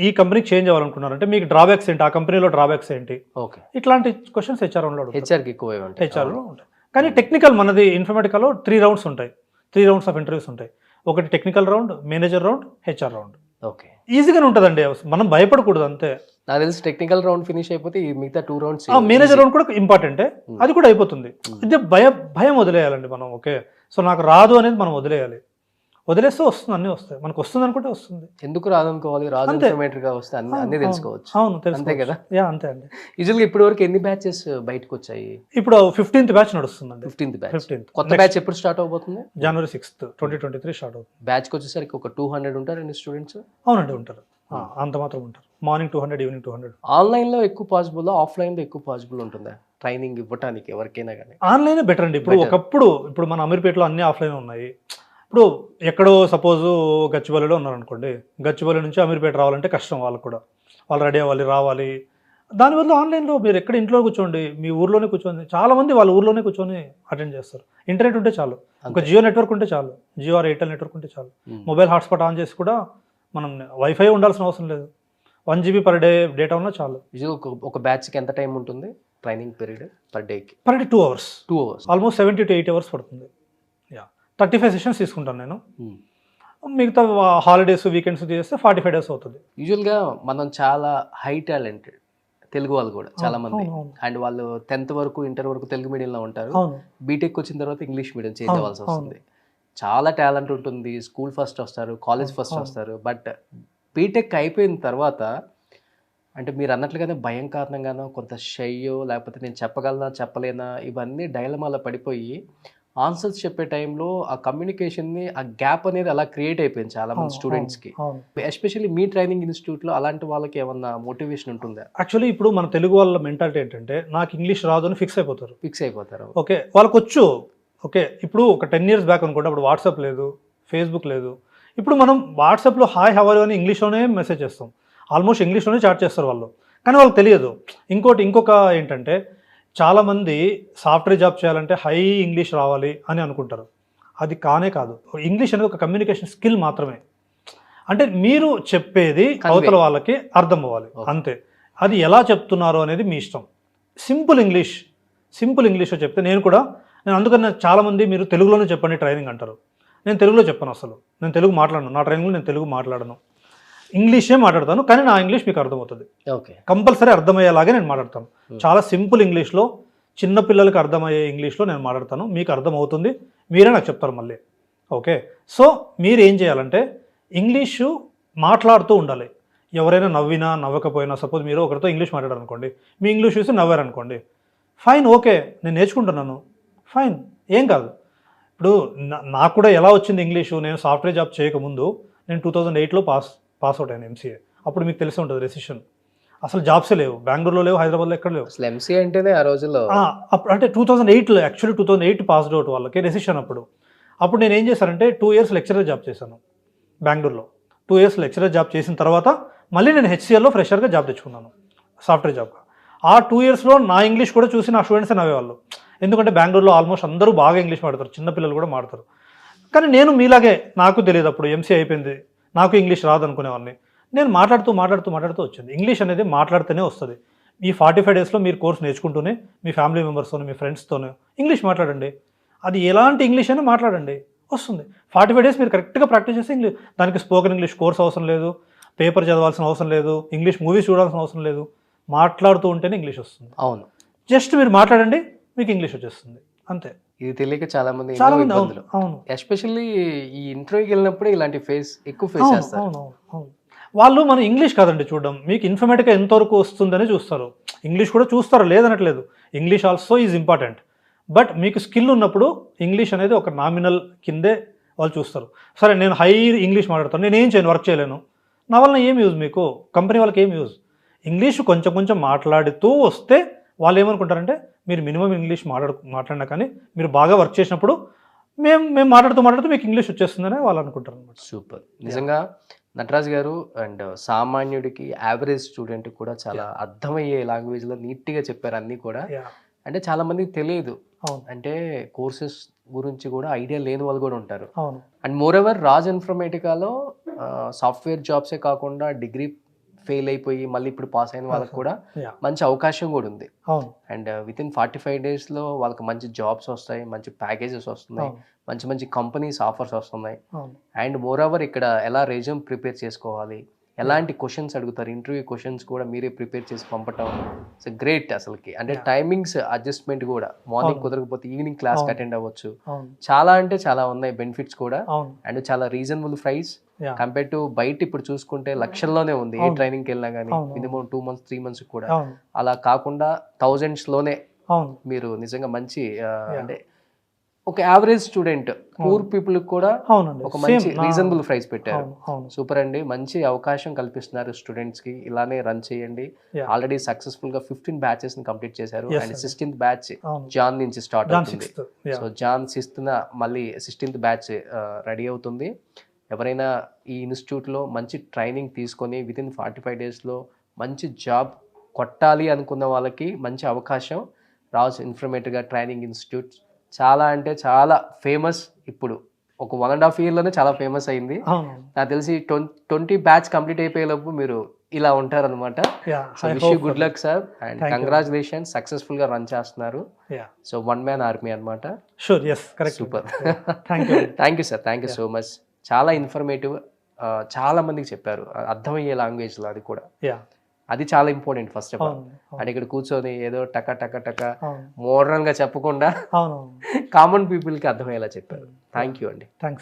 ఈ కంపెనీకి చేంజ్ అవ్వాలనుకుంటున్నారంటే మీకు డ్రాబ్యాక్స్ ఏంటి, ఆ కంపెనీలో డ్రాబ్యాక్స్ ఏంటి, ఓకే ఇట్లాంటి క్వశ్చన్స్ హెచ్ఆర్ రౌండ్లో హెచ్ఆర్కి ఎక్కువ హెచ్ఆర్లో ఉంటాయి. కానీ టెక్నికల్ మనది ఇన్ఫర్మేటికాలో 3 rounds ఉంటాయి, 3 rounds ఆఫ్ ఇంటర్వ్యూస్ ఉంటాయి. ఒకటి technical round, manager round, HR round. Okay, ఈజీగానే ఉంటుందండి, మనం భయపడకూడదు అంతే. నాకు తెలిసి టెక్నికల్ రౌండ్ ఫినిష్ అయిపోతే మిగతా 2 rounds మేనేజర్ రౌండ్ కూడా ఇంపార్టెంటే, అది కూడా అయిపోతుంది. ఇది భయం వదిలేయాలండి మనం. ఓకే, సో నాకు రాదు అనేది మనం వదిలేయాలి, వదిలేస్తే వస్తుంది, అన్నీ వస్తాయి, మనకు వస్తుంది అనుకుంటే వస్తుంది. ఎందుకు రాదనుకోవాలి, రాదు ఇన్ఫర్మేటర్గా వస్తే అన్నీ తెలుసుకోవచ్చు. అవును, అంతే కదా. అంతే అండి. యూజువల్గా ఇప్పటి వరకు ఎన్ని బ్యాచెస్ బయటకు వచ్చాయి? ఇప్పుడు 15th బ్యాచ్ నడుస్తుందండి. 15th batch. కొత్త బ్యాచ్ ఎప్పుడు స్టార్ట్ అవబోతుంది? January 6th, 2023 స్టార్ట్ అవుతుంది. బ్యాచ్కి వచ్చేసరికి ఒక 200 ఉంటారండి స్టూడెంట్స్? అవునండి, ఉంటారు, అంత మాత్రం ఉంటారు. Morning 200, evening 200. ఆన్లైన్లో ఎక్కువ పాసిబుల్, ఆఫ్లైన్లో ఎక్కువ పాసిబుల్ ఉంటుందా ట్రైనింగ్ ఇవ్వడానికి ఎవరికైనా కానీ? ఆన్లైనే బెటర్ అండి. ఇప్పుడు మన అమీర్పేటలో అన్ని ఆఫ్లైన్ ఉన్నాయి. ఇప్పుడు ఎక్కడో సపోజు గచ్చిబౌలిలో ఉన్నారనుకోండి, గచ్చిబౌలి నుంచి అమీర్పేట రావాలంటే కష్టం, వాళ్ళకు కూడా వాళ్ళు రెడీ అవ్వాలి, రావాలి. దానివల్ల ఆన్లైన్లో మీరు ఎక్కడ ఇంట్లో కూర్చోండి, మీ ఊర్లోనే కూర్చొని, చాలామంది వాళ్ళ ఊర్లోనే కూర్చొని అటెండ్ చేస్తారు. ఇంటర్నెట్ ఉంటే చాలు, ఒక జియో నెట్వర్క్ ఉంటే చాలు, జియో ఆర్ ఎయిర్టెల్ నెట్వర్క్ ఉంటే చాలు. మొబైల్ హాట్స్పాట్ ఆన్ చేసి కూడా మనం వైఫై ఉండాల్సిన అవసరం లేదు, 1 GB per day డేటా ఉన్నా చాలు. ఒక బ్యాచ్కి ఎంత టైం ఉంటుంది training period per day? 2 hours, almost 70 to 8 hours పడుతుంది. 35 sessions తీసుకుంటాను నేను. మిగతా హాలిడేస్, వీకెండ్స్ చేస్తే 45 days అవుతుంది. యూజువల్గా మనం చాలా హై టాలెంటెడ్ తెలుగు వాళ్ళు కూడా చాలా మంది. అవును. అండ్ వాళ్ళు 10th వరకు ఇంటర్ వరకు తెలుగు మీడియంలో ఉంటారు. అవును. బీటెక్ వచ్చిన తర్వాత ఇంగ్లీష్ మీడియం చేంజ్ అవును, అవ్వాల్సి వస్తుంది. చాలా టాలెంట్ ఉంటుంది, స్కూల్ ఫస్ట్ వస్తారు, కాలేజ్ ఫస్ట్ అవును. వస్తారు. బట్ బీటెక్ అయిపోయిన తర్వాత అంటే మీరు అన్నట్లుగానే భయం కారణంగానో కొంత షయ్యో లేకపోతే నేను చెప్పగలనా చెప్పలేనా ఇవన్నీ డైలమాలో పడిపోయి ఆన్సర్స్ చెప్పే టైంలో ఆ కమ్యూనికేషన్ని ఆ గ్యాప్ అనేది అలా క్రియేట్ అయిపోయింది చాలా మంది స్టూడెంట్స్కి. అవును. ఎస్పెషల్లీ మీ ట్రైనింగ్ ఇన్స్టిట్యూట్లో అలాంటి వాళ్ళకి ఏమన్నా మోటివేషన్ ఉంటుందా? యాక్చువల్లీ ఇప్పుడు మన తెలుగు వాళ్ళ మెంటాలిటీ ఏంటంటే నాకు ఇంగ్లీష్ రాదు అని ఫిక్స్ అయిపోతారు. ఫిక్స్ అయిపోతారు. ఓకే, వాళ్ళకి వచ్చు. ఓకే, ఇప్పుడు ఒక 10 years బ్యాక్ అనుకుంటే అప్పుడు వాట్సాప్ లేదు, ఫేస్బుక్ లేదు. ఇప్పుడు మనం వాట్సాప్లో హాయ్ హవర్ అని ఇంగ్లీష్లోనే మెసేజ్ చేస్తాం, ఆల్మోస్ట్ ఇంగ్లీష్లోనే చాట్ చేస్తారు వాళ్ళు, కానీ వాళ్ళకి తెలియదు. ఇంకొక ఏంటంటే చాలామంది సాఫ్ట్వేర్ జాబ్ చేయాలంటే హై ఇంగ్లీష్ రావాలి అని అనుకుంటారు. అది కానే కాదు. ఇంగ్లీష్ అనేది ఒక కమ్యూనికేషన్ స్కిల్ మాత్రమే. అంటే మీరు చెప్పేది అవతల వాళ్ళకి అర్థం అవ్వాలి అంతే. అది ఎలా చెప్తున్నారో అనేది మీ ఇష్టం. సింపుల్ ఇంగ్లీష్లో చెప్తే నేను అందుకని చాలామంది మీరు తెలుగులోనే చెప్పండి ట్రైనింగ్ అంటారు. నేను తెలుగులో చెప్పను, అసలు నేను తెలుగు మాట్లాడను. నా ట్రైనింగ్లో నేను తెలుగు మాట్లాడను, ఇంగ్లీషే మాట్లాడతాను. కానీ నా ఇంగ్లీష్ మీకు అర్థమవుతుంది, ఓకే, కంపల్సరీ అర్థమయ్యేలాగే నేను మాట్లాడతాను. చాలా సింపుల్ ఇంగ్లీష్లో, చిన్న పిల్లలకి అర్థమయ్యే ఇంగ్లీష్లో నేను మాట్లాడతాను. మీకు అర్థమవుతుంది, మీరే నాకు చెప్తారు మళ్ళీ. ఓకే, సో మీరు ఏం చేయాలంటే ఇంగ్లీషు మాట్లాడుతూ ఉండాలి. ఎవరైనా నవ్వినా నవ్వకపోయినా, సపోజ్ మీరు ఒకరితో ఇంగ్లీష్ మాట్లాడారనుకోండి, మీ ఇంగ్లీష్ చూసి నవ్వారనుకోండి, ఫైన్, ఓకే, నేను నేర్చుకుంటున్నాను, ఫైన్, ఏం కాదు. ఇప్పుడు నాకు కూడా ఎలా వచ్చింది ఇంగ్లీషు, నేను సాఫ్ట్వేర్ జాబ్ చేయకముందు నేను 2008లో పాస్ అవుట్ అయ్యాను ఎంసీఏ. అప్పుడు మీకు తెలిసి ఉంటుంది రెసిషన్, అసలు జాబ్సే లేవు, బెంగళూరులో లేవు, హైదరాబాద్లో ఎక్కడ లేవు. అసలు ఎంసీఏ అంటేనే ఆ రోజుల్లో అప్పుడు అంటే 2008లో, యాక్చువల్లీ 2008 పాస్డ్ అవుట్ వాళ్ళకి రెసిషన్. అప్పుడు నేను ఏం చేశానంటే 2 years లెక్చరర్ జాబ్ చేశాను బెంగళూరులో. 2 years లెక్చరర్ జాబ్ చేసిన తర్వాత మళ్ళీ నేను హెచ్సిఎల్లో ఫ్రెషర్గా జాబ్ తెచ్చుకున్నాను, సాఫ్ట్వేర్ జాబ్గా. ఆ 2 yearsలో నా ఇంగ్లీష్ కూడా చూసి నా స్టూడెంట్సే నవ్వేవాళ్ళు. ఎందుకంటే బెంగళూరులో ఆల్మోస్ట్ అందరూ బాగా ఇంగ్లీష్ మాట్లాడతారు, చిన్నపిల్లలు కూడా మాట్లాడతారు. కానీ నేను మీలాగే, నాకు తెలియదు అప్పుడు ఎంసీఏ అయిపోయింది, నాకు ఇంగ్లీష్ రాదు అనుకునేవాడిని. నేను మాట్లాడుతూ వచ్చింది. ఇంగ్లీష్ అనేది మాట్లాడితేనే వస్తుంది. ఈ 45 daysలో మీరు కోర్స్ నేర్చుకుంటూనే మీ ఫ్యామిలీ మెంబర్స్తోనే, మీ ఫ్రెండ్స్తోనే ఇంగ్లీష్ మాట్లాడండి. అది ఎలాంటి ఇంగ్లీష్ అయినా మాట్లాడండి, వస్తుంది. 45 days మీరు కరెక్ట్గా ప్రాక్టీస్ చేస్తే ఇంగ్లీష్, దానికి స్పోకెన్ ఇంగ్లీష్ కోర్స్ అవసరం లేదు, పేపర్ చదవాల్సిన అవసరం లేదు, ఇంగ్లీష్ మూవీస్ చూడాల్సిన అవసరం లేదు. మాట్లాడుతూ ఉంటేనే ఇంగ్లీష్ వస్తుంది. అవును, జస్ట్ మీరు మాట్లాడండి, మీకు ఇంగ్లీష్ వచ్చేస్తుంది, అంతే. ఇది తెలియక చాలా మంది అవును, ఎస్పెషల్లీ ఈ ఇంటర్వ్యూకి వెళ్ళినప్పుడు ఇలాంటి ఎక్కువ ఫేస్ చేస్తారు. అవును. వాళ్ళు మన ఇంగ్లీష్ కాదండి చూడడం, మీకు ఇన్ఫర్మేటివ్గా ఎంతవరకు వస్తుందని చూస్తారు. ఇంగ్లీష్ కూడా చూస్తారు, లేదనట్లేదు, English also is important. But మీకు స్కిల్ ఉన్నప్పుడు ఇంగ్లీష్ అనేది ఒక నామినల్ కిందే వాళ్ళు చూస్తారు. సరే, నేను హై ఇంగ్లీష్ మాట్లాడతాను, నేను ఏం చేయను, వర్క్ చేయలేను, నా వలన ఏం యూజ్, మీకు కంపెనీ వాళ్ళకి ఏం యూజ్? ఇంగ్లీష్ కొంచెం మాట్లాడుతూ వస్తే వాళ్ళు ఏమనుకుంటారంటే మీరు మినిమం ఇంగ్లీష్ మాట్లాడినా కానీ మీరు బాగా వర్క్ చేసినప్పుడు మేము మాట్లాడుతూ మీకు ఇంగ్లీష్ వచ్చేస్తుందని వాళ్ళు అనుకుంటారు అనమాట. సూపర్, నిజంగా నటరాజ్ గారు. అండ్ సామాన్యుడికి, యావరేజ్ స్టూడెంట్ కూడా చాలా అర్థమయ్యే లాంగ్వేజ్లో నీట్గా చెప్పారు అన్నీ కూడా. అంటే చాలా మందికి తెలియదు, అంటే కోర్సెస్ గురించి కూడా ఐడియా లేని వాళ్ళు కూడా ఉంటారు. అండ్ మోర్ ఎవర్ రాజ్ ఇన్ఫర్మేటికాలో సాఫ్ట్వేర్ జాబ్సే కాకుండా డిగ్రీ ఫెయిల్ అయిపోయి మళ్ళీ ఇప్పుడు పాస్ అయిన వాళ్ళకి కూడా మంచి అవకాశం కూడా ఉంది. అండ్ వితిన్ 45 daysలో వాళ్ళకి మంచి జాబ్స్ వస్తాయి, మంచి ప్యాకేజెస్ వస్తున్నాయి, మంచి కంపెనీస్ ఆఫర్స్ వస్తున్నాయి. అండ్ మోర్ ఓవర్ ఇక్కడ ఎలా రెజ్యూమ్ ప్రిపేర్ చేసుకోవాలి, ఎలాంటి క్వశ్చన్స్ అడుగుతారు, ఇంటర్వ్యూ క్వశ్చన్స్ కూడా మీరే ప్రిపేర్ చేసి పంపటం, సో గ్రేట్ అసలుకి. అంటే టైమింగ్స్ అడ్జస్ట్మెంట్ కూడా, మార్నింగ్ కుదరకపోతే ఈవినింగ్ క్లాస్కి అటెండ్ అవ్వచ్చు. చాలా అంటే చాలా ఉన్నాయి బెనిఫిట్స్ కూడా. అండ్ చాలా రీజనబుల్ ప్రైస్ కంపేర్ టు బయట ఇప్పుడు చూసుకుంటే లక్షల్లోనే ఉంది. ఏ ట్రైనింగ్కి వెళ్ళినా కానీ మినిమం 2 months 3 months కూడా, అలా కాకుండా thousandsలోనే మీరు నిజంగా మంచి అంటే ఒక యావరేజ్ స్టూడెంట్, పూర్ పీపుల్ కూడా ఒక మంచి రీజనబుల్ ప్రైస్ పెట్టారు. సూపర్ అండి, మంచి అవకాశం కల్పిస్తున్నారు స్టూడెంట్స్ కి. ఇలానే రన్ చేయండి. ఆల్రెడీ సక్సెస్ఫుల్ గా 15 batches ని కంప్లీట్ చేశారు. అండ్ 16th batch జాన్ నుంచి స్టార్ట్ అవుతుంది. సో జాన్ 6th మళ్ళీ 16th batch రెడీ అవుతుంది. ఎవరైనా ఈ ఇన్స్టిట్యూట్లో మంచి ట్రైనింగ్ తీసుకొని వితిన్ 45 daysలో మంచి జాబ్ కొట్టాలి అనుకున్న వాళ్ళకి మంచి అవకాశం. రాజ్ ఇన్ఫర్మేటివ్గా ట్రైనింగ్ ఇన్స్టిట్యూట్ చాలా అంటే చాలా ఫేమస్. ఇప్పుడు ఒక 1.5 yearలోనే చాలా ఫేమస్ అయింది. నాకు తెలిసి 20 batch కంప్లీట్ అయిపోయేలోపు మీరు ఇలా ఉంటారనమాట. So wish you good luck sir, and congratulations, సక్సెస్ఫుల్గా రన్ చేస్తున్నారు. సో వన్ మ్యాన్ ఆర్మీ అనమాట. Super, thank you sir, thank you so much. చాలా ఇన్ఫర్మేటివ్, చాలా మందికి చెప్పారు అర్థమయ్యే లాంగ్వేజ్లో, అది కూడా అది చాలా ఇంపార్టెంట్ ఫస్ట్ ఆఫ్ ఆల్. అవును అండ్ ఇక్కడ కూర్చొని ఏదో టక టక టక అవును మోడర్న్గా చెప్పకుండా అవును కామన్ పీపుల్కి అర్థమయ్యేలా చెప్పారు. థ్యాంక్ యూ అండి. థ్యాంక్స్.